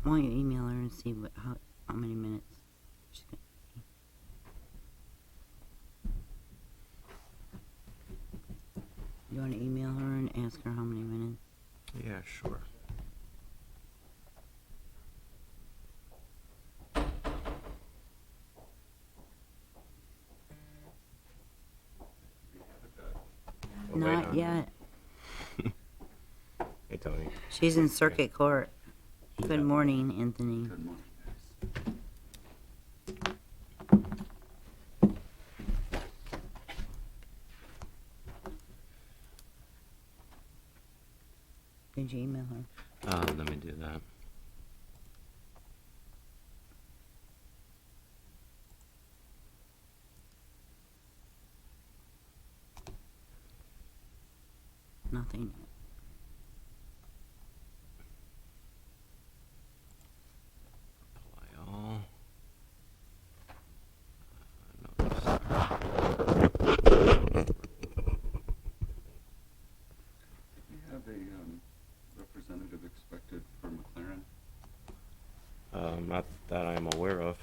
Why don't you email her and see how many minutes she's gonna be. You want to email her and ask her how many minutes? Yeah, sure. Not yet. Hey, Tony. She's in circuit court. Good morning, Anthony. Good morning, Did you email her? Let me do that. Nothing. Apply all. We have a representative expected for McLaren. Not that I'm aware of.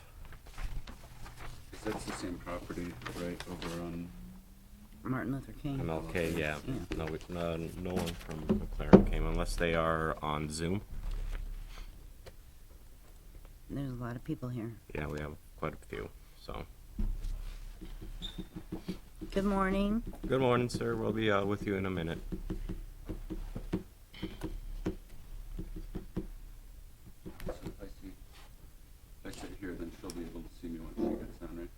Because that's the same property, right, over on... Martin Luther King. MLK, yeah. Yeah. No, no one from McLaren came, unless they are on Zoom. There's a lot of people here. Yeah, we have quite a few, so. Good morning. Good morning, sir. We'll be with you in a minute. So if I sit here, then she'll be able to see me when she gets on, right?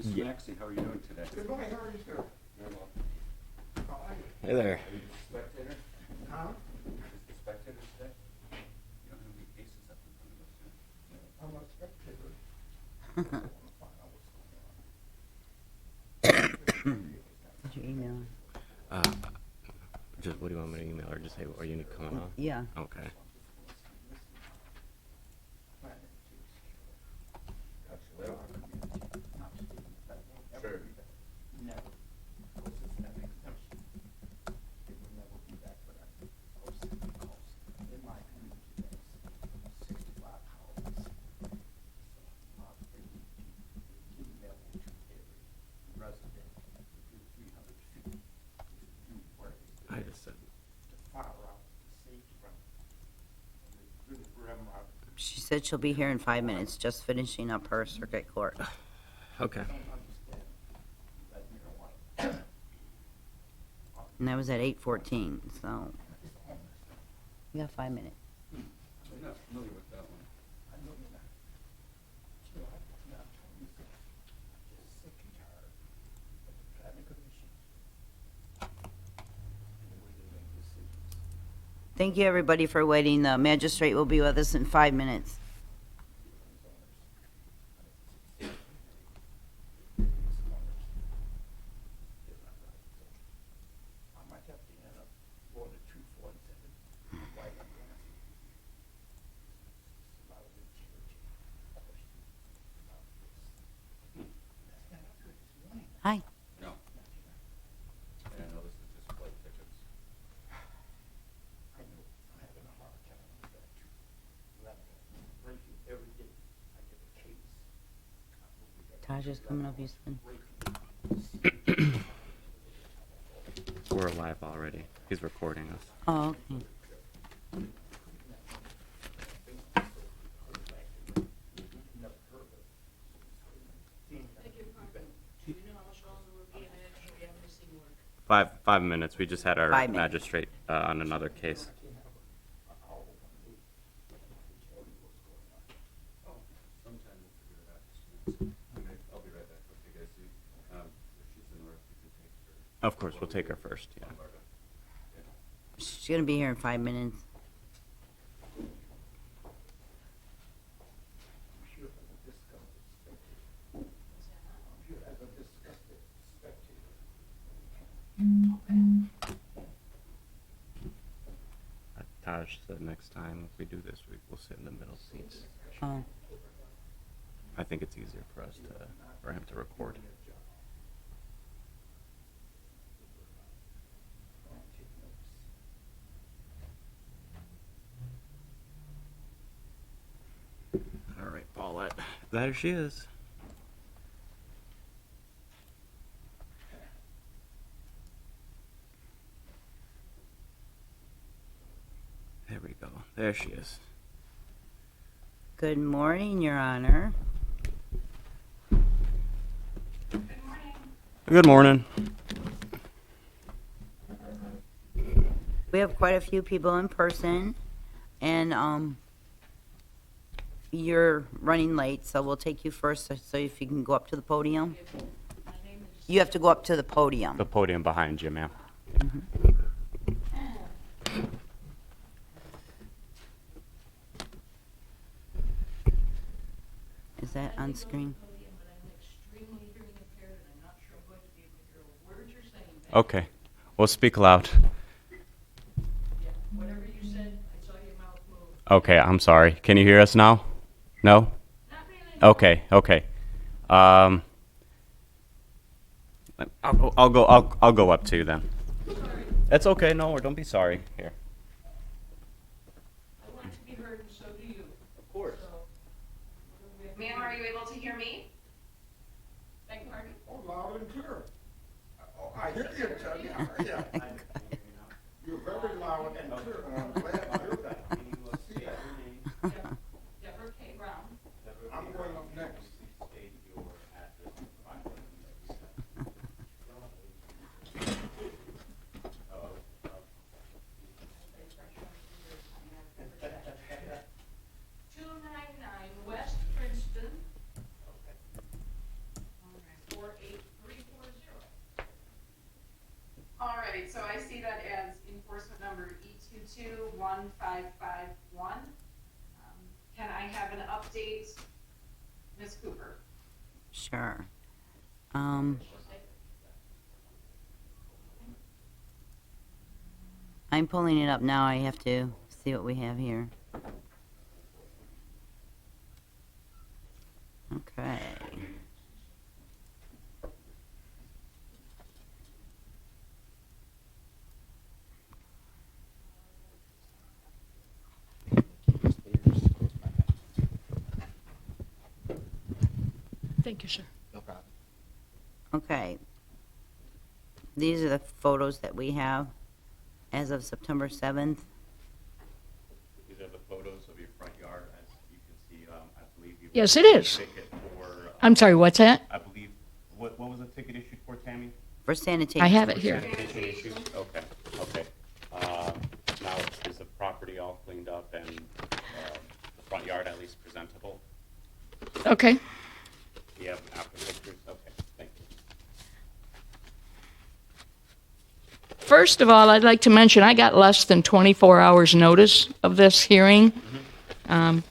Mr. Yeah. Maxey, how are you doing today? Good morning, how are you, sir? Very well. How are you? Hey there. Are you the spectator? Huh? Is the spectator today? You don't have any cases up in front of us, do you? I'm a spectator. I want to find out what's going on. Did you email her? Just what do you want me to email or just say, are you coming on? Yeah. Okay. Sure. Never. Was this an exemption? It would never be that, but I was thinking because in my community, there's 65 houses. So, my opinion, you level to every resident, do 300 feet. Do where I just said. the fire out, the safety route. And it's really rim out. She said she'll be here in 5 minutes, just finishing up her circuit court. Okay. I don't understand that marijuana. And that was at 8:14, so you got 5 minutes. I'm not familiar with that one. I know you're not. You know, I'm telling you something. I'm just sick and tired of the planning commission and the way they make decisions. Thank you, everybody, for waiting. The magistrate will be with us in 5 minutes. I might have to end up going to 247 right up there. It's a lot of integrity questions about this. That's not up here this morning. Hi. No. And I know this is just Blight tickets. I know, I'm having a hard time with that too. Level, breaking every day. I get a case. Taj is coming up, you said. We're live already. He's recording us. Oh, okay. Five minutes. We just had our 5 minutes. magistrate on another case. Sometime we'll figure it out. Mr. Maxey. I'll be right back with you guys. If she's in order, if you could take her. Of course, we'll take her first. Yeah. She's going to be here in 5 minutes. I'm here as a disgusted spectator. I'm here as a disgusted spectator. Taj said next time if we do this, we'll sit in the middle seats. Oh. I think it's easier for him to record. There she is. There we go. There she is. Good morning, Your Honor. Good morning. We have quite a few people in person, and you're running late, so we'll take you first, so if you can go up to the podium. You have to go up to the podium. The podium behind you, ma'am. Is that on screen? Okay. Well, speak loud. Whatever you said, I saw your mouth move. Okay, I'm sorry. Can you hear us now? No? Not really. Okay, okay. I'll go up to you then. Sorry. That's okay. No, don't be sorry. Here. I want to be heard, and so do you. Of course. So, Ma'am, are you able to hear me? beg your pardon? Oh, loud and clear. Oh, I hear you, Judge. Yeah. You're very loud and clear, and I'm glad to hear that. See that? Deborah K. Brown. I'm going up next. West Princeton. 48340. All right, so I see that as enforcement number E221551. Can I have an update, Ms. Cooper? Sure. I'm pulling it up now. I have to see what we have here. Okay. Thank you, sir. No problem. Okay. These are the photos that we have as of September 7th. These are the photos of your front yard, as you can see, I believe you. Yes, it is. Ticket for, I'm sorry, what's that? I believe, what was the ticket issued for, Tammy? For sanitation. I have it here. Sanitation issues? Okay, okay. Now, is the property all cleaned up and the front yard at least presentable? Okay. Do you have after pictures? Okay, thank you. First of all, I'd like to mention I got less than 24 hours notice of this hearing. I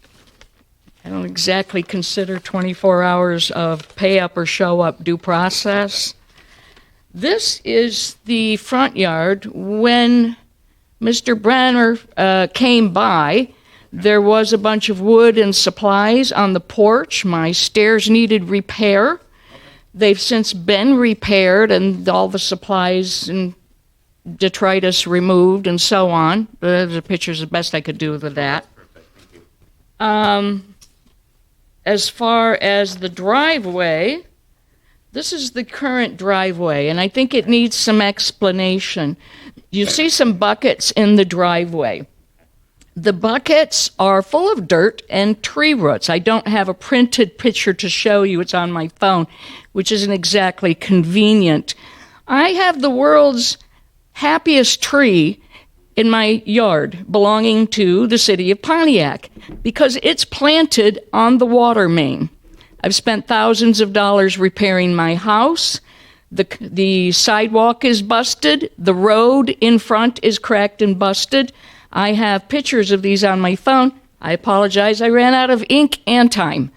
don't exactly consider 24 hours of pay up or show up due process. This is the front yard. When Mr. Brenner came by, there was a bunch of wood and supplies on the porch. My stairs needed repair. They've since been repaired and all the supplies and detritus removed and so on. The picture's the best I could do with that. Perfect, thank you. As far as the driveway, this is the current driveway, and I think it needs some explanation. You see some buckets in the driveway. The buckets are full of dirt and tree roots. I don't have a printed picture to show you. It's on my phone, which isn't exactly convenient. I have the world's happiest tree in my yard belonging to the city of Pontiac because it's planted on the water main. I've spent thousands of dollars repairing my house. The sidewalk is busted. The road in front is cracked and busted. I have pictures of these on my phone. I apologize. I ran out of ink and time.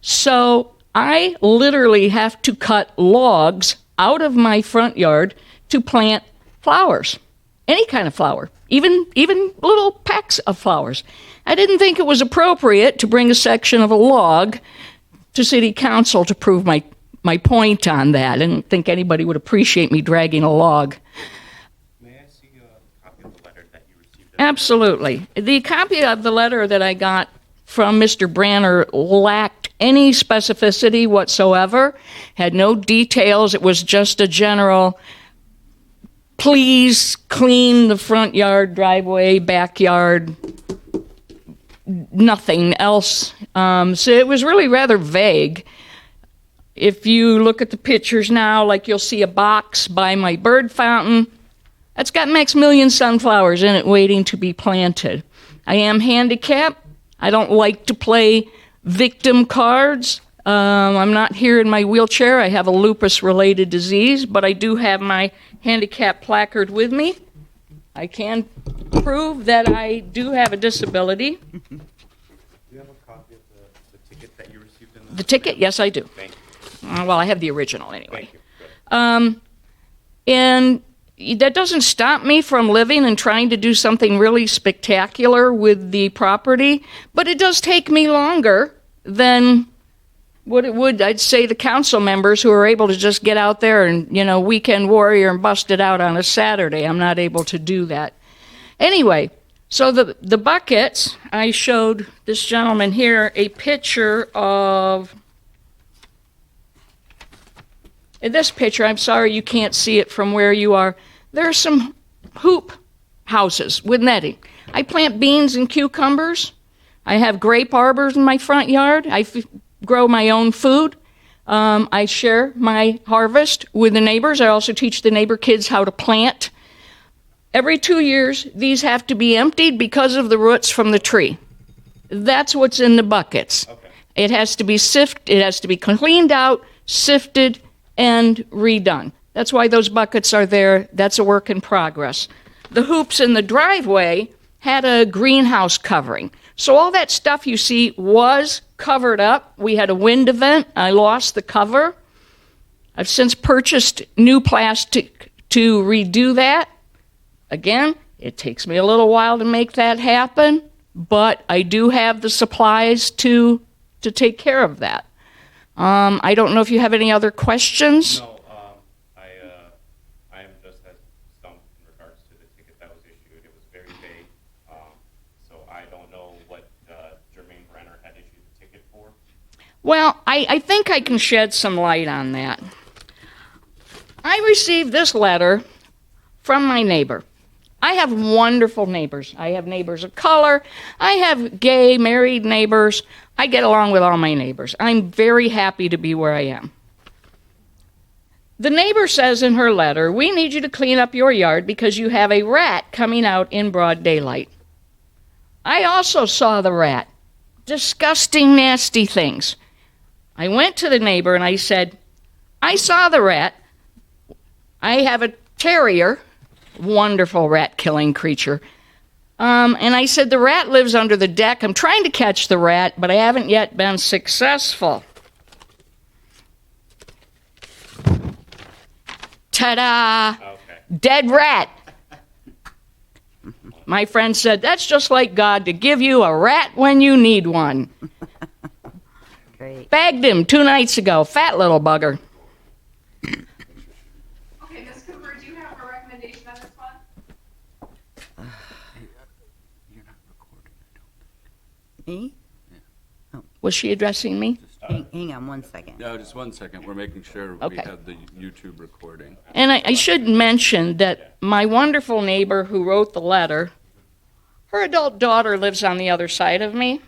So I literally have to cut logs out of my front yard to plant flowers. Any kind of flower, even little packs of flowers. I didn't think it was appropriate to bring a section of a log to city council to prove my point on that. I didn't think anybody would appreciate me dragging a log. May I see a copy of the letter that you received? Absolutely. The copy of the letter that I got from Mr. Branner lacked any specificity whatsoever, had no details. It was just a general, please clean the front yard, driveway, backyard, nothing else. So it was really rather vague. If you look at the pictures now, like you'll see a box by my bird fountain. That's got Maximilian sunflowers in it waiting to be planted. I am handicapped. I don't like to play victim cards. I'm not here in my wheelchair. I have a lupus-related disease, but I do have my handicap placard with me. I can prove that I do have a disability. Do you have a copy of the ticket that you received in The ticket? Yes, I do. Thank you. Well, I have the original anyway. Thank you. Good. And that doesn't stop me from living and trying to do something really spectacular with the property, but it does take me longer than what it would, I'd say, the council members who are able to just get out there and, weekend warrior and bust it out on a Saturday. I'm not able to do that. Anyway, so the buckets, I showed this gentleman here a picture of, in this picture, I'm sorry you can't see it from where you are, there are some hoop houses with netting. I plant beans and cucumbers. I have grape arbors in my front yard. I grow my own food. I share my harvest with the neighbors. I also teach the neighbor kids how to plant. Every 2 years, these have to be emptied because of the roots from the tree. That's what's in the buckets. Okay. It has to be sifted, it has to be cleaned out, sifted, and redone. That's why those buckets are there. That's a work in progress. The hoops in the driveway had a greenhouse covering. So all that stuff you see was covered up. We had a wind event. I lost the cover. I've since purchased new plastic to redo that. Again, it takes me a little while to make that happen, but I do have the supplies to take care of that. I don't know if you have any other questions. No, I am just as stumped in regards to the ticket that was issued. It was very vague. So I don't know what Jermaine Brenner had issued the ticket for. Well, I think I can shed some light on that. I received this letter from my neighbor. I have wonderful neighbors. I have neighbors of color. I have gay, married neighbors. I get along with all my neighbors. I'm very happy to be where I am. The neighbor says in her letter, we need you to clean up your yard because you have a rat coming out in broad daylight. I also saw the rat. Disgusting, nasty things. I went to the neighbor and I said, I saw the rat. I have a terrier, wonderful rat-killing creature. And I said, the rat lives under the deck. I'm trying to catch the rat, but I haven't yet been successful. Ta-da! Okay. Dead rat. My friend said, that's just like God to give you a rat when you need one. Great. Bagged him 2 nights ago. Fat little bugger. Okay, Ms. Cooper, do you have a recommendation on this one? You're not recording, I don't Me? Was she addressing me? Hang on 1 second. No, just 1 second. We're making sure we Okay. have the YouTube recording. And I should mention that my wonderful neighbor who wrote the letter, her adult daughter lives on the other side of me.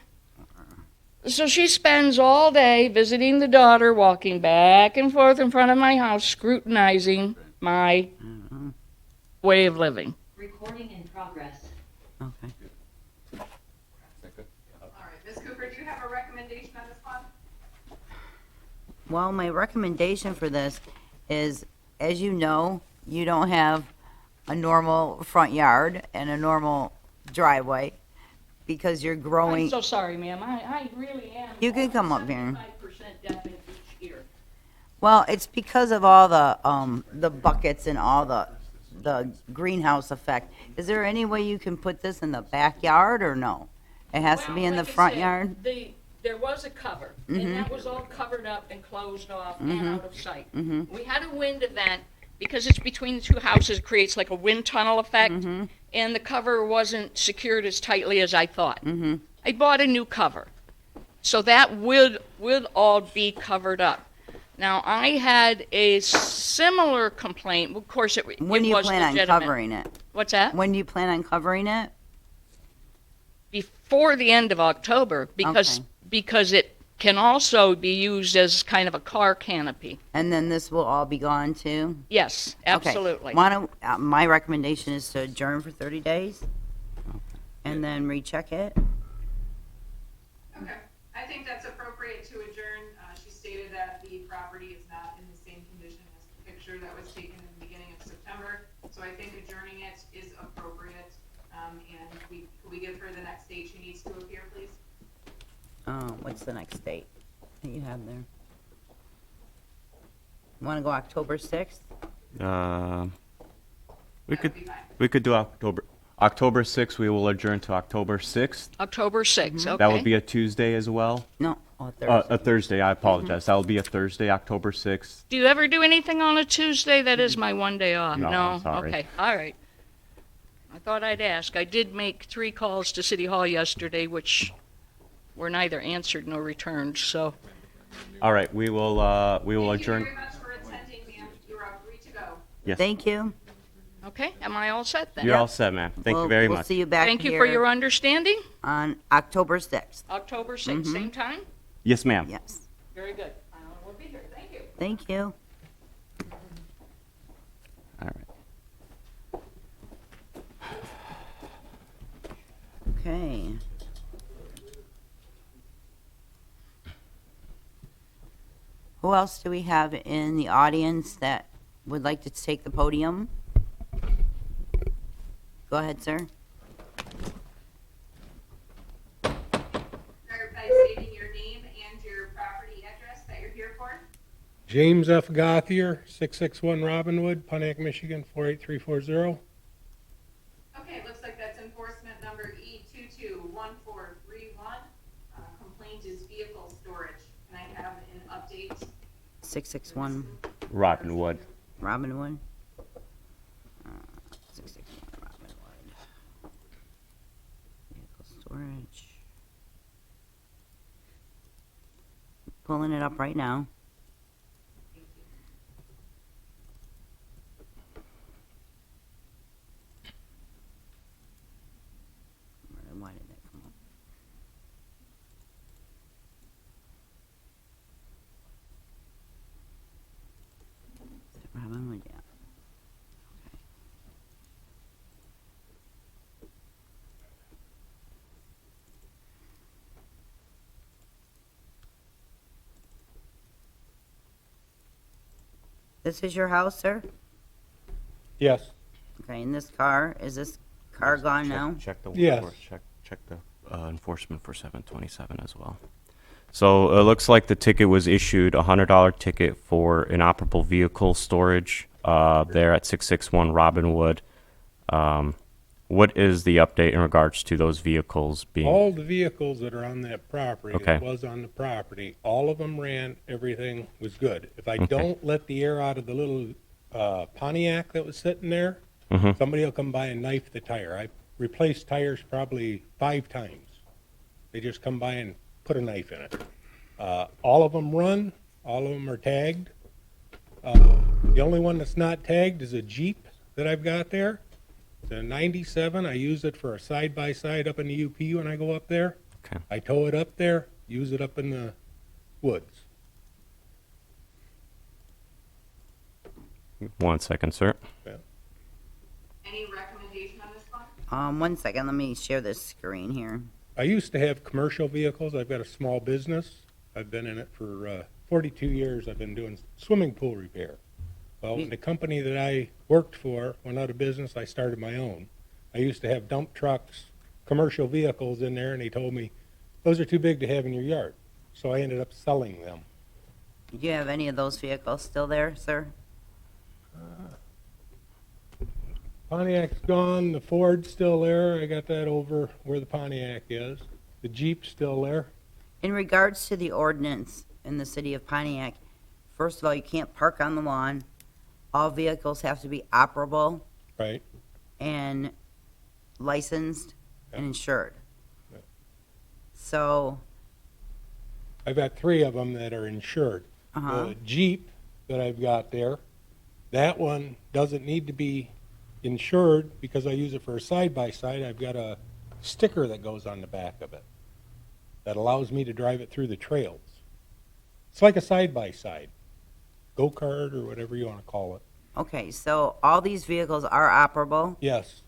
So she spends all day visiting the daughter, walking back and forth in front of my house, scrutinizing my way of living. Recording in progress. Okay. All right, Ms. Cooper, do you have a recommendation on this one? Well, my recommendation for this is, as you know, you don't have a normal front yard and a normal driveway because you're I'm growing. so sorry, ma'am. I really am. You can come up here. 75% deaf in each ear. Well, it's because of all the buckets and all the greenhouse effect. Is there any way you can put this in the backyard or no? It has to be in the Like I front said, yard? There was a cover, and that was all covered up and closed off and out of sight. We had a wind event, because it's between the 2 houses, it creates like a wind tunnel effect, and the cover wasn't secured as tightly as I thought. I bought a new cover. So that would all be covered up. Now, I had a similar complaint. Of course, it When do you was plan on legitimate. covering it? What's that? When do you plan on covering it? Before the end of October, Okay. because it can also be used as kind of a car canopy. And then this will all be gone too? Yes, Okay. absolutely. My recommendation is to adjourn for 30 days and then recheck it. Okay, I think that's appropriate to adjourn. She stated that the property is not in the same condition as the picture that was taken in the beginning of September. So I think adjourning it is appropriate. And could we give her the next date she needs to appear, please? What's the next date that you have there? Want to go October 6th? We That would could be fine. we could do October 6th. We will adjourn to October 6th. October 6th, okay. That would be a Tuesday as well. No, Thursday. A Thursday. I apologize. That will be a Thursday, October 6th. Do you ever do anything on a Tuesday? That is my one day off. No, I'm sorry. Okay, all right. I thought I'd ask. I did make 3 calls to City Hall yesterday, which were neither answered nor returned, so. All right. We will adjourn. Thank you very much for attending, ma'am. You are free to go. Yes. Thank you. Okay, am I all set then? You're all set, ma'am. Thank you very We'll much. see you back Thank you for here your understanding. on October 6th. October 6th, Mm-hmm. same time? Yes, ma'am. Yes. Very good. We'll be here. Thank you. Thank you. All right. Okay. Who else do we have in the audience that would like to take the podium? Go ahead, sir. Start by stating your name and your property address that you're here for. James F. Gothier, 661 Robinwood, Pontiac, Michigan, 48340. Okay, looks like that's enforcement number E221431. Complaint is vehicle storage. Can I have an update? 661 Robinwood. Robinwood. 661 Robinwood. Vehicle storage. Pulling it up right now. Why did that come up? Is it Robinwood? Yeah. Okay. This is your house, sir? Yes. Okay, and this car, is this car gone now? Check the Yes. check the enforcement for 727 as well. So it looks like the ticket was issued, a $100 ticket for inoperable vehicle storage there at 661 Robinwood. What is the update in regards to those vehicles being? All the vehicles that are on that property, Okay. that was on the property, all of them ran, everything was good. If I Okay. don't let the air out of the little Pontiac that was sitting there, Mhm. somebody will come by and knife the tire. I replaced tires probably 5 times. They just come by and put a knife in it. All of them run, all of them are tagged. The only one that's not tagged is a Jeep that I've got there. It's a 97. I use it for a side-by-side up in the UP when I go up there. Okay. I tow it up there, use it up in the woods. 1 second, sir. Any recommendation on this one? 1 second, let me share this screen here. I used to have commercial vehicles. I've got a small business. I've been in it for 42 years. I've been doing swimming pool repair. Well, when the company that I worked for went out of business, I started my own. I used to have dump trucks, commercial vehicles in there, and they told me, those are too big to have in your yard. So I ended up selling them. Do you have any of those vehicles still there, sir? Pontiac's gone, the Ford's still there. I got that over where the Pontiac is. The Jeep's still there. In regards to the ordinance in the city of Pontiac, first of all, you can't park on the lawn. All vehicles have to be operable Right. and licensed and insured. So, I've got 3 of them that are insured. uh-huh, The Jeep that I've got there, that one doesn't need to be insured because I use it for a side-by-side. I've got a sticker that goes on the back of it that allows me to drive it through the trails. It's like a side-by-side, go-kart or whatever you want to call it. okay, so all these vehicles are operable, Yes,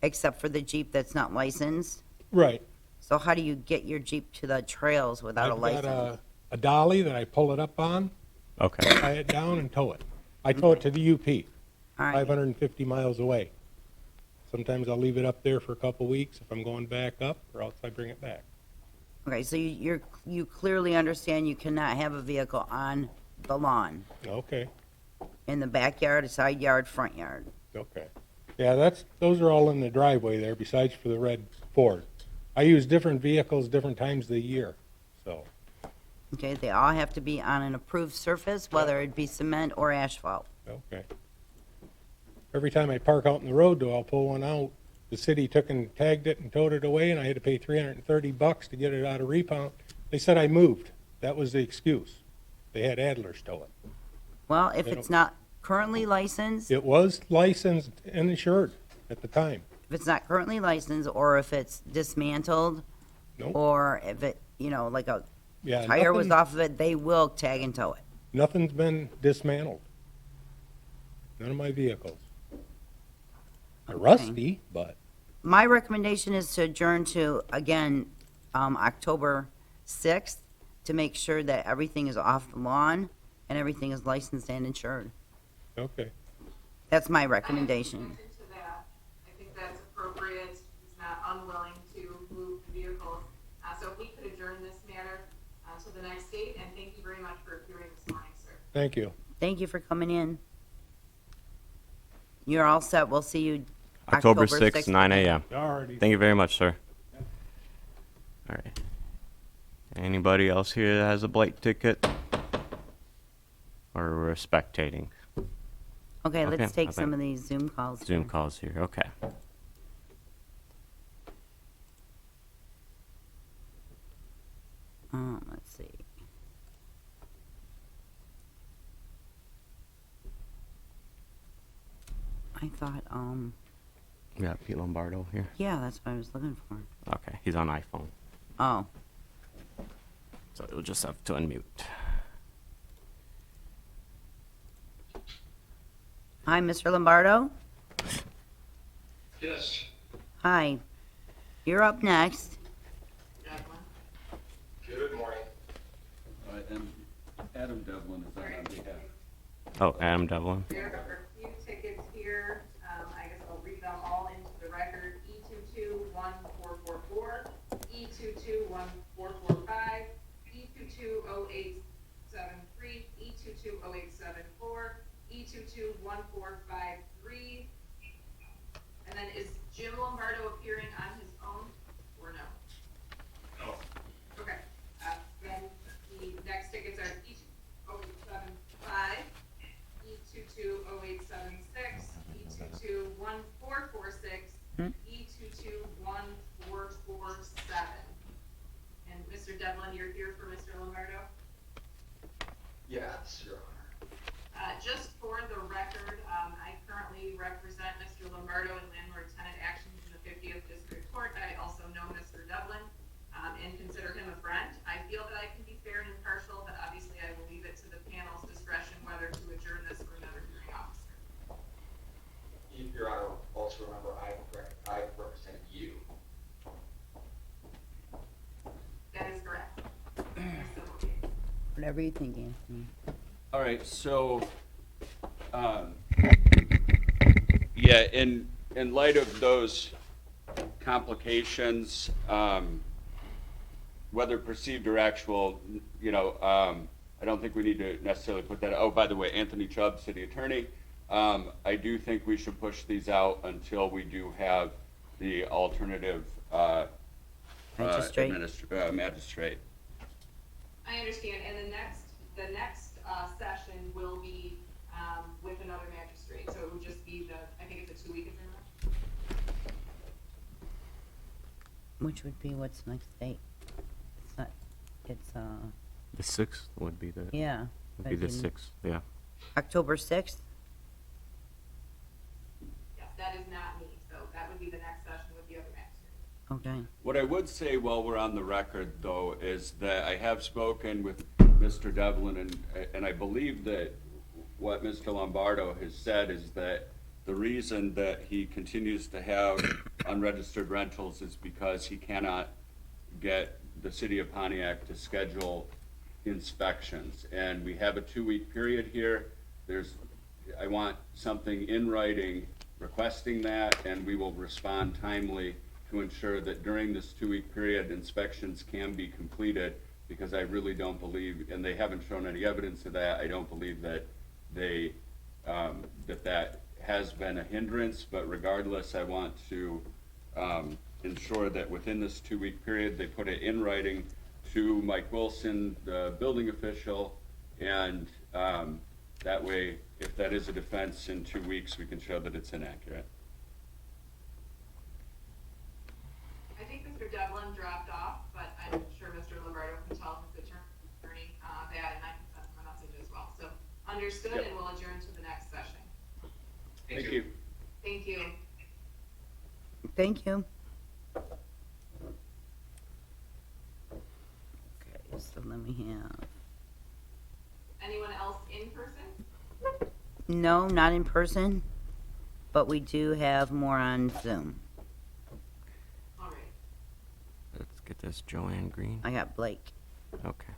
except for the Jeep that's not licensed? right. So how do you get your Jeep to the trails without a I've got license? a dolly that I pull it up on, Okay. tie it down and tow it. I tow it to the UP, All right, 550 miles away. Sometimes I'll leave it up there for a couple weeks if I'm going back up, or else I bring it back. okay, so you clearly understand you cannot have a vehicle on the lawn, Okay, in the backyard, side yard, front yard. okay. Yeah, those are all in the driveway there, besides for the red Ford. I use different vehicles different times of the year, so, Okay, they all have to be on an approved surface, whether it be cement or asphalt. okay. Every time I park out in the road, though, I'll pull one out. The city took and tagged it and towed it away, and I had to pay $330 to get it out of repound. They said I moved. That was the excuse. They had Adlers tow it. Well, if They it's don't- not currently licensed, It was licensed and insured at the time. if it's not currently licensed, or if it's dismantled, Nope. or if it, like a Yeah, tire was nothing- off of it, they will tag and tow it. Nothing's been dismantled. None of my vehicles. They're rusty, but My recommendation is to adjourn to, again, October 6th, to make sure that everything is off the lawn and everything is licensed and insured. okay. That's my I recommendation. have to that. I think that's appropriate. He's not unwilling to move the vehicles. So if we could adjourn this matter to the next date, and thank you very much for appearing this morning, sir. Thank you. Thank you for coming in. You're all set. We'll see you October 6th, 9 a.m. Alrighty. Thank you very much, sir. All right. Anybody else here that has a Blight ticket? Or we're spectating? Okay, Okay, let's take I some think- of these Zoom calls. Zoom here. calls here, okay. Let's see. I thought, We got Pete Lombardo here. yeah, that's what I was looking for. Okay, he's on iPhone, Oh, so you'll just have to unmute. hi, Mr. Lombardo. Yes, Hi. You're up next. good morning. And Adam Devlin is on behalf. Oh, Adam Devlin. There are a few tickets here. I guess I'll read them all into the record. E221444, E221445, E220873, E220874, E221453. And then is Jim Lombardo appearing on his own or no? No. Okay. Then the next tickets are E2075, E220876, E221446, E221447. And Mr. Devlin, you're here for Mr. Lombardo? Yes, Your Honor. Just for the record, I currently represent Mr. Lombardo in landlord-tenant actions in the 50th District Court. I also know Mr. Devlin, and consider him a friend. I feel that I can be fair and impartial, but obviously I will leave it to the panel's discretion whether to adjourn this for another hearing officer. Your Honor, also remember, I represent you. That is correct. So, okay. Whatever you think, Anthony. All right, so, yeah, in light of those complications, whether perceived or actual, I don't think we need to necessarily put that, oh, by the way, Anthony Chubb, City Attorney, I do think we should push these out until we do have the alternative, Magistrate. magistrate. I understand, and the next session will be with another magistrate, so it would just be I think it's a 2-week adjournment. Which would be what's next date? It's not, it's, The 6th would be the, yeah. would be the as in 6th, yeah. October 6th? Yes, that is not me, so that would be the next session with the other magistrate. Okay. What I would say while we're on the record, though, is that I have spoken with Mr. Devlin, and I believe that what Mr. Lombardo has said is that the reason that he continues to have unregistered rentals is because he cannot get the city of Pontiac to schedule inspections. And we have a 2-week period here. I want something in writing requesting that, and we will respond timely to ensure that during this 2-week period, inspections can be completed, because I really don't believe, and they haven't shown any evidence of that, I don't believe that that has been a hindrance, but regardless, I want to ensure that within this 2-week period, they put it in writing to Mike Wilson, the building official, and that way, if that is a defense in 2 weeks, we can show that it's inaccurate. I think Mr. Devlin dropped off, but I'm sure Mr. Lombardo can tell his attorney that, and I can send him a message as well. So understood, Yep. and we'll adjourn to the next session. Thank you. Thank you. Thank you. Okay, so let me have, Anyone else in person? no, not in person, but we do have more on Zoom. All right. Let's get this Joanne Green. I got Blake. Okay.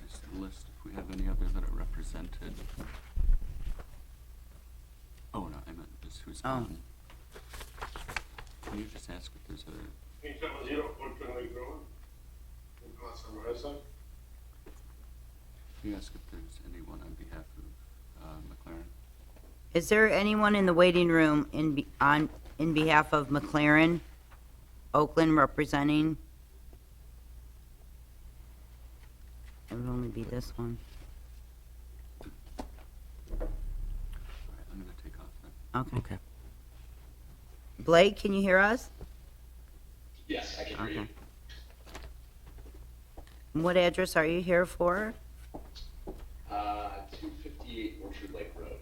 Just a list if we have any others that are represented. Oh, no, I meant just who's Oh. on. Can you just ask if there's other? Can you ask if there's anyone on behalf of McLaren? Is there anyone in the waiting room in behalf of McLaren, Oakland representing? It would only be this one. All right, I'm gonna take off then. Okay. Okay. Blake, can you hear us? Yes, I can hear you. Okay. What address are you here for? 258 Orchard Lake Road.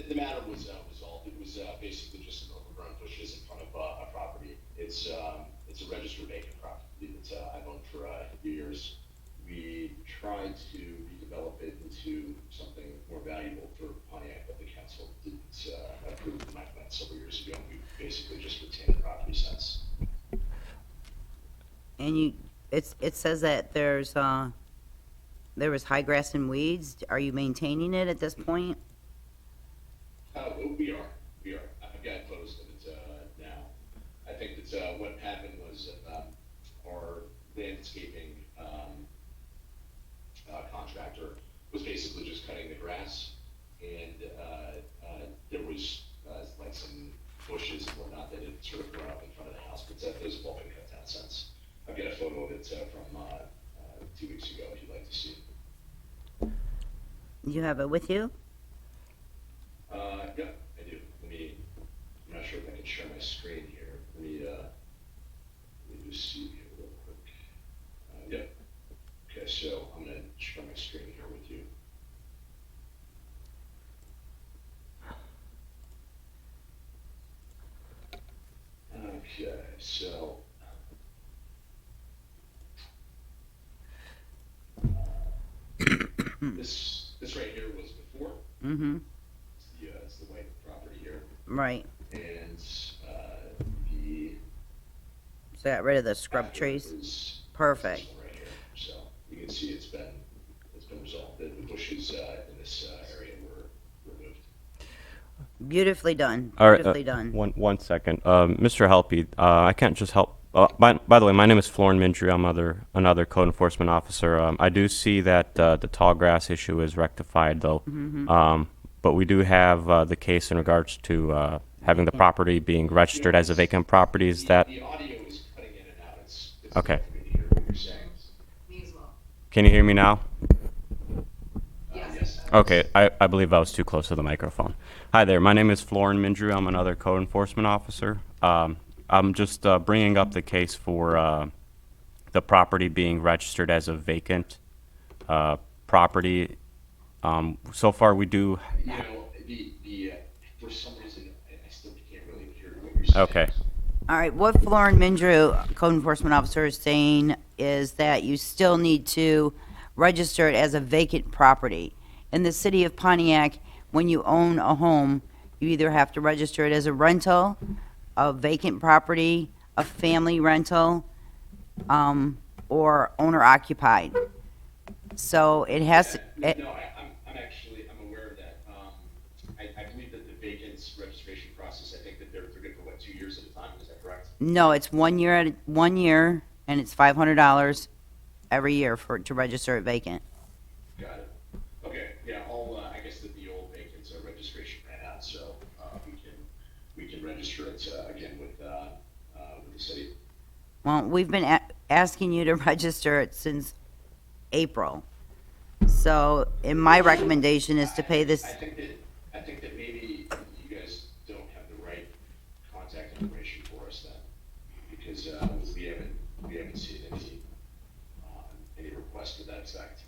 The matter was resolved. It was basically just some overgrown bushes in front of a property. It's a registered vacant property that I've owned for years. We tried to redevelop it into something more valuable for Pontiac, but the council didn't approve my plan several years ago. We basically just retained the property since. And it says that there was high grass and weeds. Are you maintaining it at this point? We are. I've got photos of it now. I think that what happened was our landscaping contractor was basically just cutting the grass, and there was like some bushes and whatnot that had sort of grown up in front of the house, but those have all been cut down since. I've got a photo of it from 2 weeks ago if you'd like to see it. You have it with you? Yeah, I do. I'm not sure if I can share my screen here. Let me just see here real quick. Yep. Okay, so I'm going to share my screen here with you. Okay, so this right here was before. Mm-hmm. It's the white property here, Right. and So got rid of the scrub after trees. is Perfect. this one right here. So you can see it's been resolved. The bushes in this area were removed. Beautifully done. All right. Beautifully done. One second. Mr. Helpy, I can't just help. By the way, my name is Florin Mindry. I'm another code enforcement officer. I do see that the tall grass issue is rectified, though. but we do have the case in regards to having the property being registered as a vacant property. Is that The audio is cutting in and out. It's okay? hard for me to hear what you're saying. Me as well. Can you hear me now? Yes. Okay, I believe I was too close to the microphone. Hi there, my name is Florin Mindrew. I'm another code enforcement officer. I'm just bringing up the case for the property being registered as a vacant property. So far, we do. You know, for some reason, I still can't really hear what you're saying. Okay. All right, what Florin Mindrew, code enforcement officer, is saying is that you still need to register it as a vacant property. In the city of Pontiac, when you own a home, you either have to register it as a rental, a vacant property, a family rental, or owner occupied. So it has, No, I'm actually, I'm aware of that. I believe that the vacants registration process, I think that they're good for what, 2 years at a time, is that correct? no, it's 1 year at 1 year, and it's $500 every year to register it vacant. Got it. Okay, yeah, I guess that the old vacants registration ran out, so we can register it again with the city. Well, we've been asking you to register it since April. So, in my recommendation is to pay this. I think that maybe you guys don't have the right contact information for us then, because we haven't seen any requests to that effect.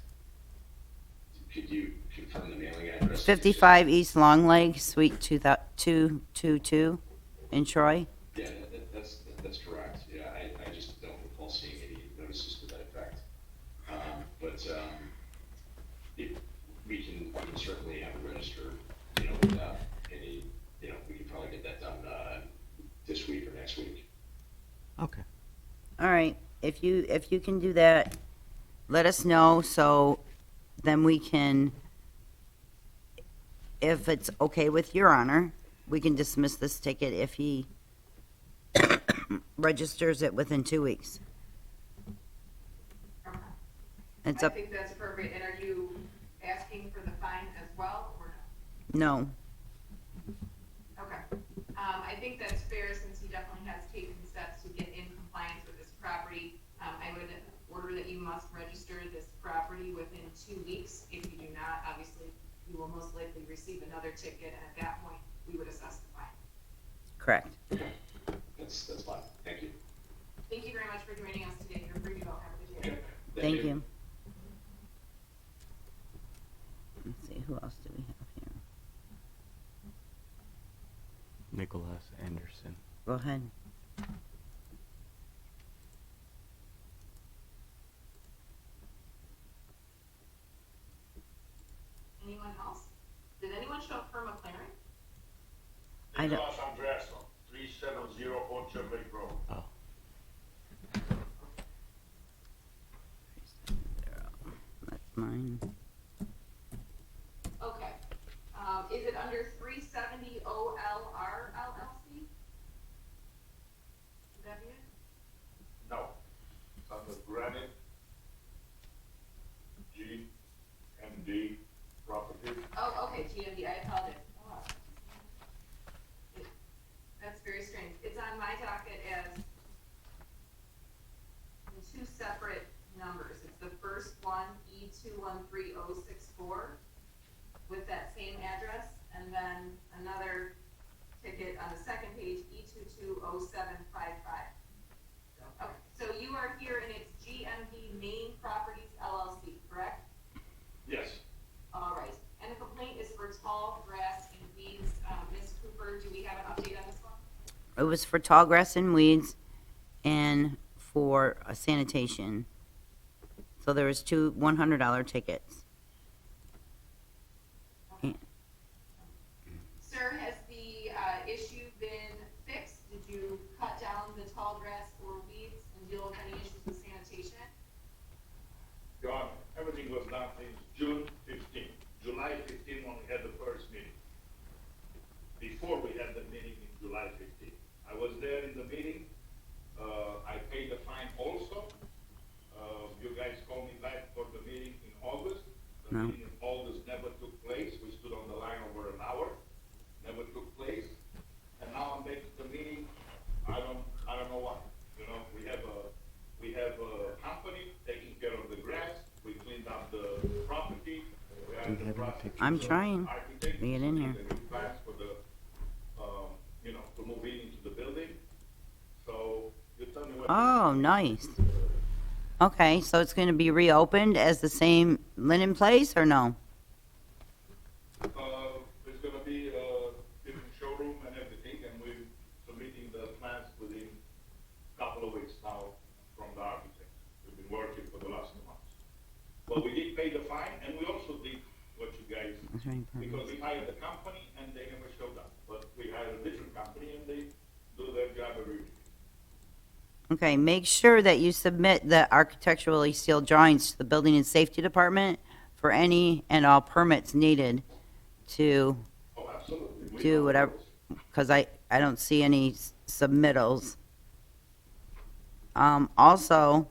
Could you confirm the mailing address? 55 East Long Lake, Suite 222 in Troy. Yeah, that's correct. Yeah, I just don't recall seeing any notices to that effect. But we can certainly have it registered, without any, we can probably get that done this week or next week. Okay. All right, if you can do that, let us know, so then we can, if it's okay with Your Honor, we can dismiss this ticket if he registers it within 2 weeks. Okay. It's I up, think that's appropriate. And are you asking for the fine as well, or no? no, Okay. I think that's fair since he definitely has taken steps to get in compliance with this property. I would order that you must register this property within 2 weeks. If you do not, obviously, you will most likely receive another ticket, and at that point, we would assess the fine. correct. Okay, that's fine. Thank you. Thank you very much for joining us today. You're free to go. Have a good day. Okay, Thank you. Let's see, who else do we have here? Nicholas Anderson. Go ahead. Anyone else? Did anyone show up for McLaren? I don't, Nicholas Andresso, 370 Orchard Lake Road. Oh. that's mine. Okay. Is it under 370 OLR LLC? Would that be it? No, it's under Granite G and D Property. Oh, okay, GMD, I apologize. Oh. That's very strange. It's on my docket as in 2 separate numbers. It's the first one, E213064, with that same address, and then another ticket on the second page, E220755. Okay, so you are here and it's GMD Main Properties LLC, correct? Yes, All right, and the complaint is for tall grass and weeds. Ms. Cooper, do we have an update on this one? It was for tall grass and weeds and for sanitation. So there was 2 $100 tickets. Sir, has the issue been fixed? Did you cut down the tall grass or weeds and deal with any issues with sanitation? Your Honor, everything was done since June 15, July 15 when we had the first meeting. Before we had the meeting in July 15. I was there in the meeting. I paid the fine also. You guys called me back for the meeting in August. I'm trying Architect to get in here. submitted the new plans for the, to move in into the building. So you tell me what. Oh, nice. Okay, so it's going to be reopened as the same linen place or no? It's gonna be a different showroom and everything, and we're submitting the plans within a couple of weeks now from the architect. We've been working for the last 2 months. But we did pay the fine, and we also did what you guys, because we hired the company and they never showed up. But we hired a different company and they do their job every week. Okay, make sure that you submit the architecturally sealed drawings to the Building and Safety Department for any and all permits needed to Oh, absolutely. We do know whatever, those. because I don't see any submittals. Also,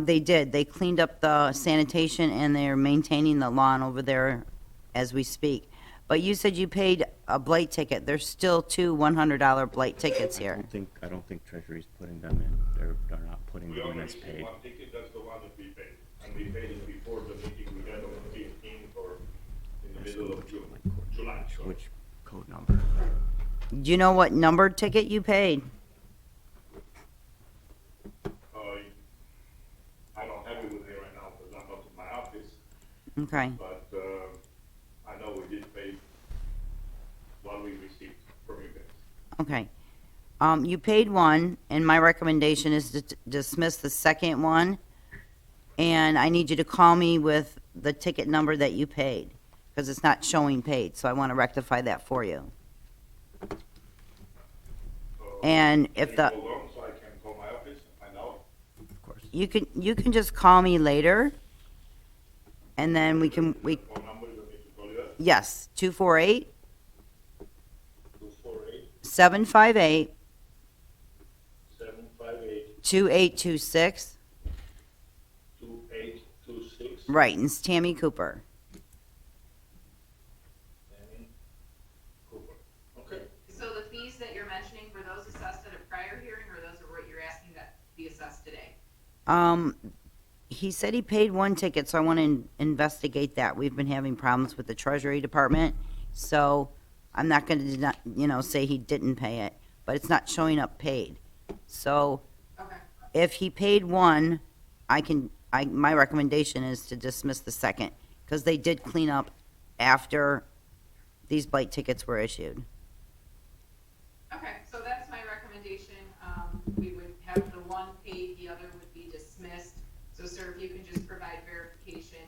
they cleaned up the sanitation and they're maintaining the lawn over there as we speak. But you said you paid a Blight ticket. There's still two $100 Blight tickets here. I don't think Treasury's putting them in. They're not putting We them in only as received paid. one ticket, that's the one that we paid. And we paid it before the meeting we had on the 15th or in the middle of June, July. sorry. Which code number? Do you know what number ticket you paid? I don't have it with me right now because I'm not in my office, Okay. but, I know we did pay what we received from you guys. Okay. You paid one, and my recommendation is to dismiss the second one. And I need you to call me with the ticket number that you paid, because it's not showing paid, so I want to rectify that for you. And if the, Hold on, so I can call my office and find out. Of course. you can just call me later, and then we, Phone number, you want me to call you at? yes, 248 248 758 758 2826. 2826. Right, and it's Tammy Cooper. Danny Cooper. Okay. So the fees that you're mentioning, were those assessed at a prior hearing, or those are what you're asking that be assessed today? He said he paid one ticket, so I want to investigate that. We've been having problems with the Treasury Department, so I'm not going to, say he didn't pay it, but it's not showing up paid. So Okay, if he paid one, my recommendation is to dismiss the second, because they did clean up after these Blight tickets were issued. okay, so that's my recommendation. We would have the one paid, the other would be dismissed. So sir, if you can just provide verification,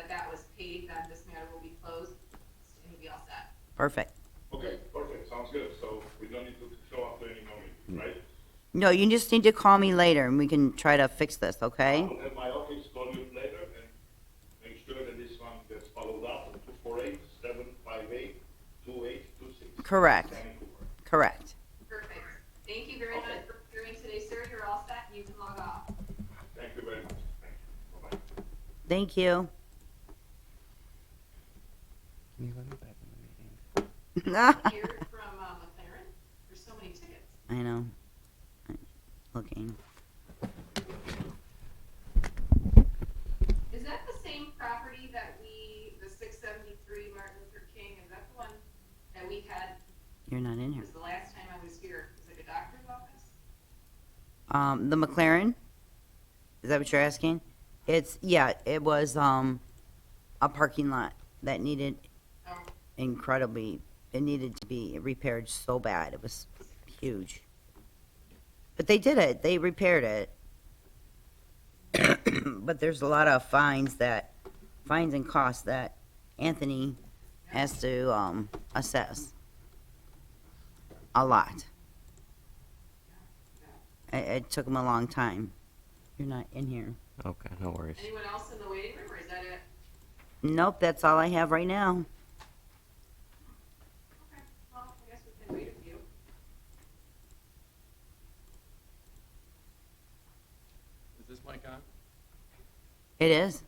that was paid, then this matter will be closed, and you'll be all set. Perfect. Okay, perfect, sounds good. So we don't need to show up to any more meetings, right? No, you just need to call me later, and we can try to fix this, okay? I'll have my office call you later and make sure that this one gets followed up on 248 758 2826. Correct. Danny Cooper. Correct. Perfect. Thank you very much for hearing today, sir. You're all set, and you can log off. Thank you very much. Thank you. Bye-bye. Thank you. Can you let me back in the meeting? Here from McLaren, there's so many tickets. I know. Looking. Is that the same property that the 673 Martin Luther King, is that the one that we had, You're not in here. was the last time I was here, was it a doctor's office? The McLaren? Is that what you're asking? It was, a parking lot that needed Oh, it needed to be repaired so bad. It was huge. But they did it. They repaired it. But there's a lot of fines and costs that Anthony has to, assess. A lot. It took him a long time. You're not in here. Okay, no worries. anyone else in the waiting room, or is that it? Nope, that's all I have right now. Okay, well, I guess we can wait a few. Is this mic on? It is.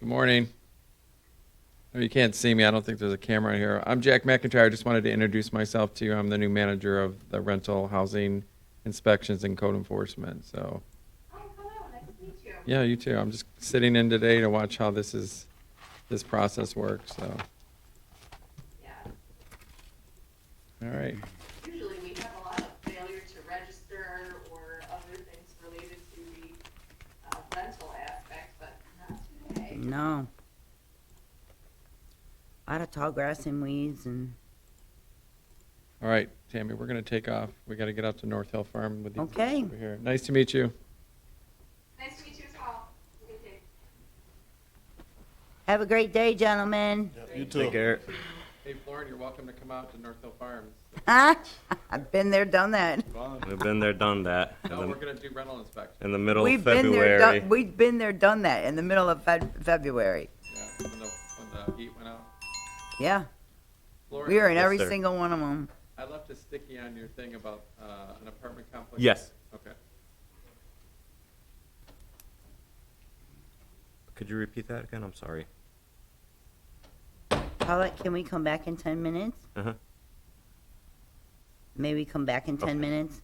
Good morning. Oh, you can't see me. I don't think there's a camera here. I'm Jack McIntyre. I just wanted to introduce myself to you. I'm the new manager of the rental housing inspections and code enforcement. So, Oh, hello, nice to meet you. yeah, you too. I'm just sitting in today to watch how this is this process works, so, Yeah. all right. Usually we have a lot of failure to register or other things related to the rental aspect, but not today. No. A lot of tall grass and weeds and, All right, Tammy, we're gonna take off. We gotta get out to North Hill Farm with you Okay. over here. Nice to meet you. Nice to meet you as well. Good day. have a great day, gentlemen. You too. Take care. Hey, Lauren, you're welcome to come out to North Hill Farms. I've been there, done that. We've been there, done that. No, we're gonna do rental inspection. In the middle We've of been February. there, we've been there, done that in the middle of February. Yeah, when the heat went out. Yeah, Lauren, we were in Yes, every sir. single one of them. I left a sticky on your thing about an apartment complex. Yes. Okay. Could you repeat that again? I'm sorry. Paulette, can we come back in 10 minutes? Uh-huh. Maybe come back in 10 Okay. minutes?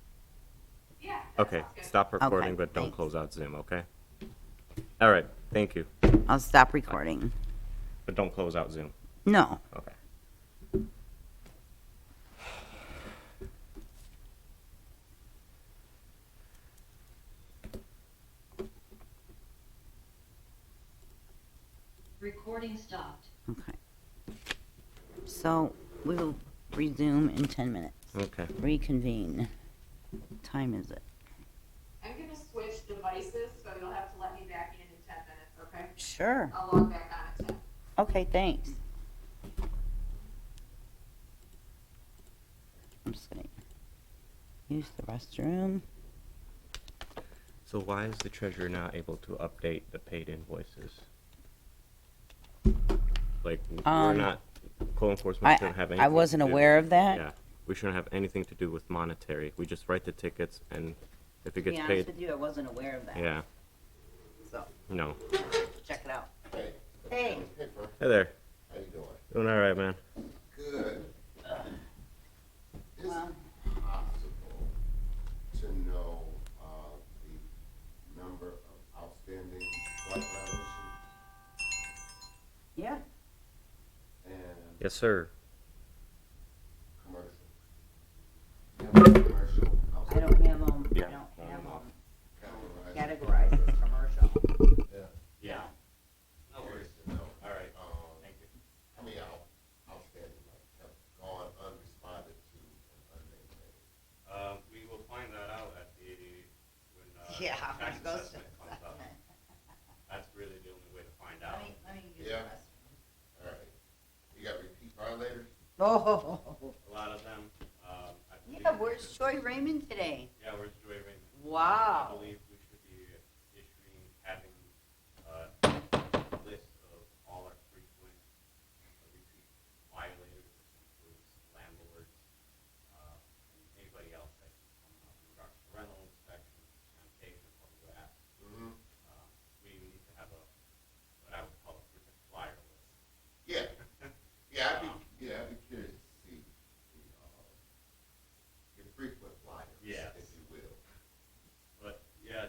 Yeah. that Okay, sounds good. stop recording, Okay, but don't thanks. close out Zoom, okay? All right, thank you. I'll stop recording. But don't close out Zoom. No. Okay. Recording stopped. Okay. So we will resume in 10 minutes. Okay. Reconvene. What time is it? I'm gonna switch devices, so you'll have to let me back in 10 minutes, okay? Sure. I'll log back on at 10. Okay, thanks. I'm just gonna use the restroom. So why is the treasurer not able to update the paid invoices? Like, we're not, code enforcement shouldn't have anything I wasn't to do- aware of that. Yeah, we shouldn't have anything to do with monetary. We just write the tickets, and if it To be gets honest paid, with you, I wasn't aware of that. yeah, So, no. check it out. Hey. Hey. Hey, Fern. Hey there, How you doing? doing all right, man? Good. Is Well. it possible to know the number of outstanding Blight violations Yeah. and Yes, sir. commercial? You have any commercial I outstanding? don't have them, I Yeah. don't have them Categorized? categorized as commercial. Yeah. Yeah. No worries to know. All right. Thank you. How many outstanding like have gone unresponded to and unmaintained? We will find that out at the, when, Yeah, tax when it goes to assessment comes up. That's really the only way to find out. Let me use the Yeah. restroom. All right. You got repeat violators? Oh, A lot of them, I believe. yeah, where's Troy Raymond today? Yeah, where's Joy Raymond? Wow. I believe we should be issuing, having a list of all our frequent repeat violators, which includes landlords, and anybody else that keeps coming up in regards to rental inspections, sanitation, public gas. Mm-hmm. We need to have a, what I would call a frequent flyer list. Yeah. I'd be curious to see the, your frequent flyers, Yes. if you will. But, yeah,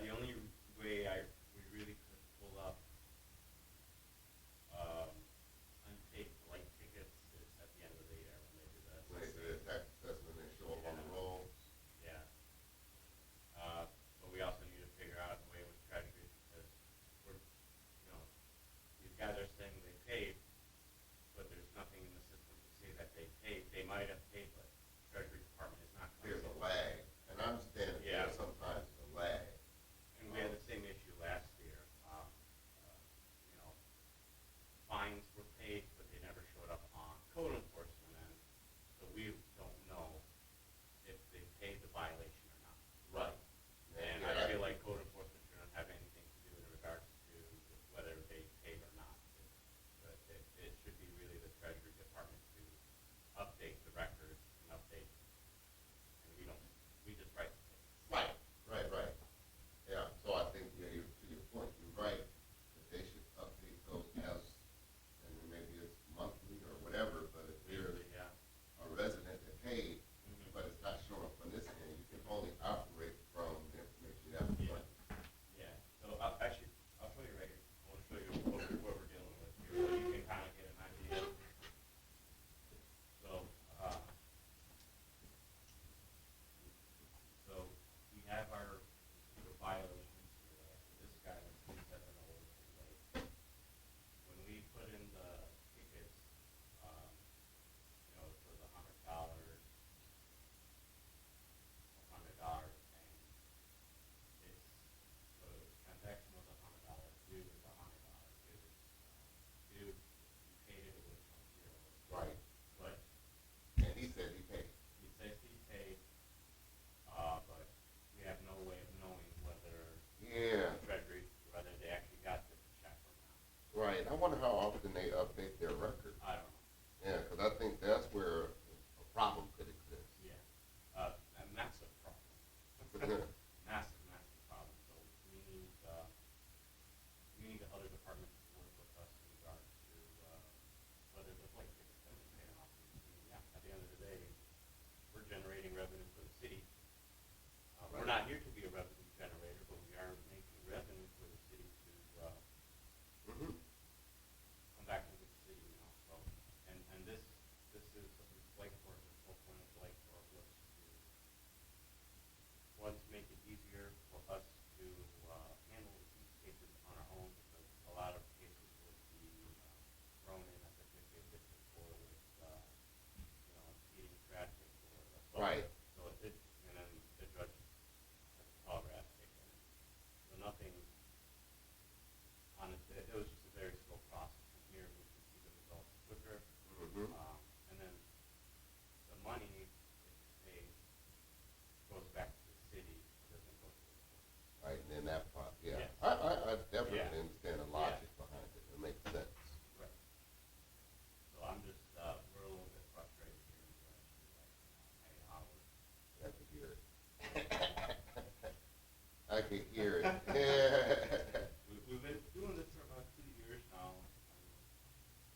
can hear it. We've been doing this for about 2 years now,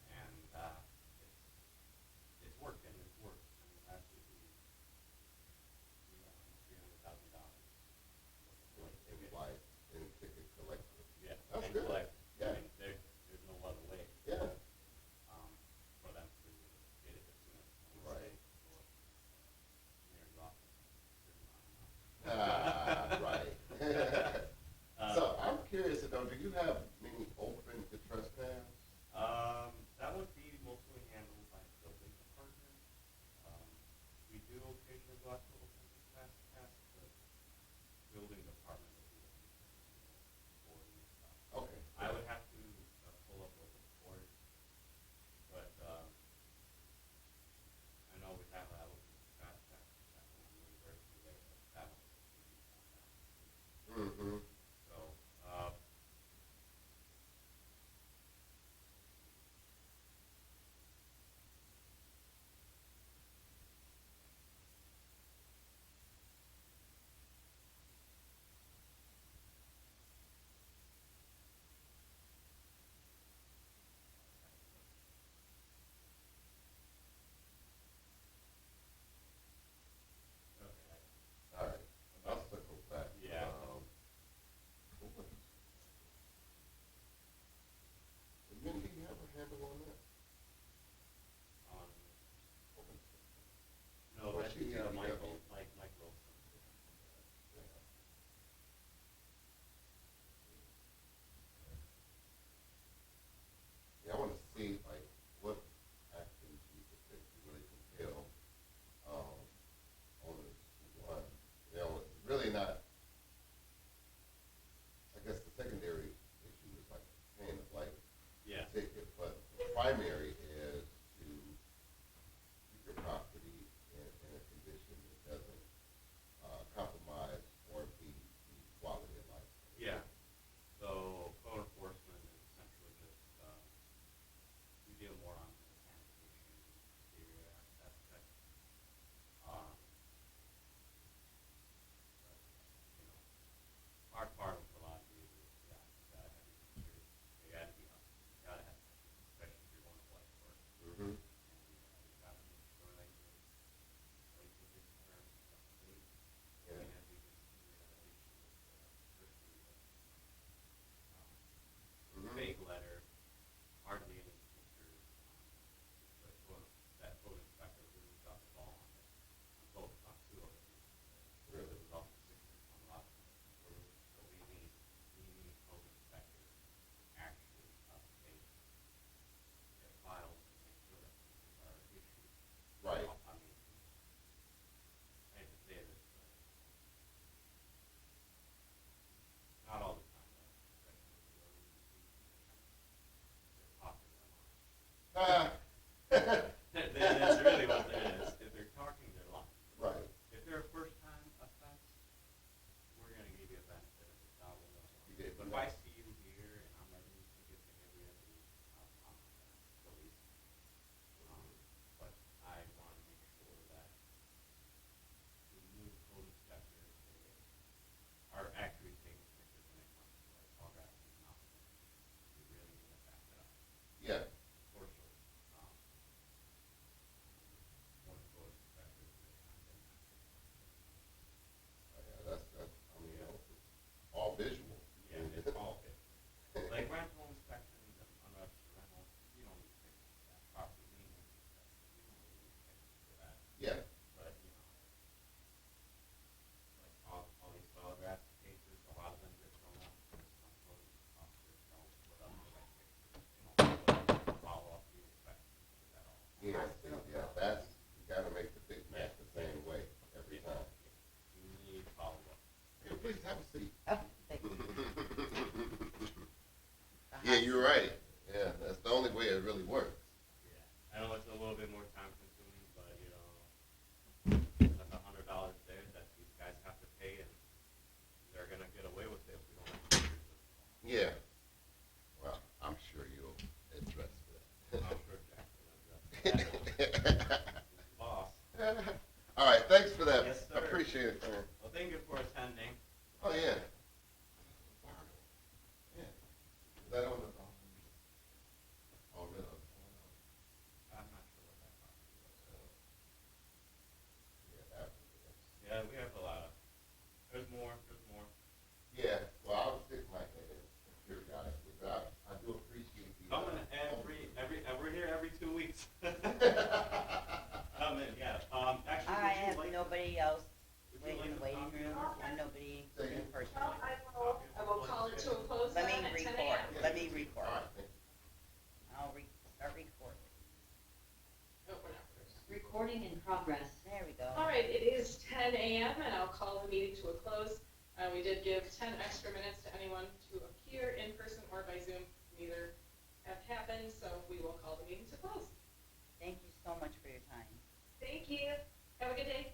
and it's working. It's worked. I mean, last week we got $300,000. Like, in ticket collector. Yeah, That's and good. collect. Yeah. I mean, there's no other way Yeah. for them to get it as soon as Right. Mayor's office. Right. So I'm curious though, do you have many open to trespass? That would be mostly handled by the building department. We do occasionally go out to open to test, but building department would be for and stuff. Okay. I would have to pull up a report, but I know we have a open trash back on University there, but that one Mm-hmm. so, okay. All right. I'll circle back. Yeah. Open. Mindy, you have a handle on that? Open. No, Well, that's she- yeah, Michael, Mike Wilson. Yeah, I want to see like what actions you could take to really compel owners to run. You know, it's really not. I guess the secondary issue is like paying the blight Yeah. ticket, but the primary is to keep your property in a condition that doesn't compromise or impede the quality of life. Yeah. So code enforcement is essentially just, we deal more on the sanitation, exterior aspect. But, you know, hard part of a lot of these is, yeah, you gotta have your security. You gotta be up. You gotta have, especially if you're going to Blight work. Mm-hmm. And you gotta make sure that your Blight tickets are up to date. Yeah. And we had an issue with first Mhm. vague letter, hardly any pictures. But that code inspector really dropped the ball on it. On both, on 2 of them. Really? It was also 661 lot. So we need code inspectors actually update their files and make sure that things are issued. Right. I mean, I hate to say this, but not all the time, but especially the early they're talking them on. That's really what it is. If they're talking, they're lying. Right. If they're a first-time offense, we're gonna give you a benefit of the doubt. You did. But if I see you here and I'm writing you tickets and every other week, I'm gonna release you. But I wanna make sure that the new code inspectors, they are actually taking pictures when it comes to like photographs and mounting. You really need to back it up. Yeah. For sure. One code inspector, That's, I mean, all visual. yeah, it's all good. Like rental inspections and unregistered rentals, you don't need pictures for that. Property maintenance inspections, you don't really need pictures for that. Yeah. But, you know, like all these photograph cases, a lot of them get thrown out because some code officers don't put up the right pictures. They don't follow up the inspections at all. Yeah, yeah, that's, you gotta make the big match the same way every time. You need follow-up. Here, please have a seat. Oh, thank you. Yeah, you're right. Yeah, that's the only way it really works. Yeah, I know it's a little bit more time consuming, but you know, that's $100 there that these guys have to pay, and they're gonna get away with it if we don't have pictures of them. Yeah. Well, I'm sure you'll address I'm sure Jack can address that. He's the boss. that. All right, thanks for that. Yes, sir. I appreciate it. Well, thank you for attending. Oh, yeah. Recording in progress. There we go. All right, it is 10 a.m. and I'll call the meeting to a close. We did give 10 extra minutes to anyone to appear in person or by Zoom. Neither have happened, so we will call the meeting to close. Thank you so much for your time. Thank you. Have a good day.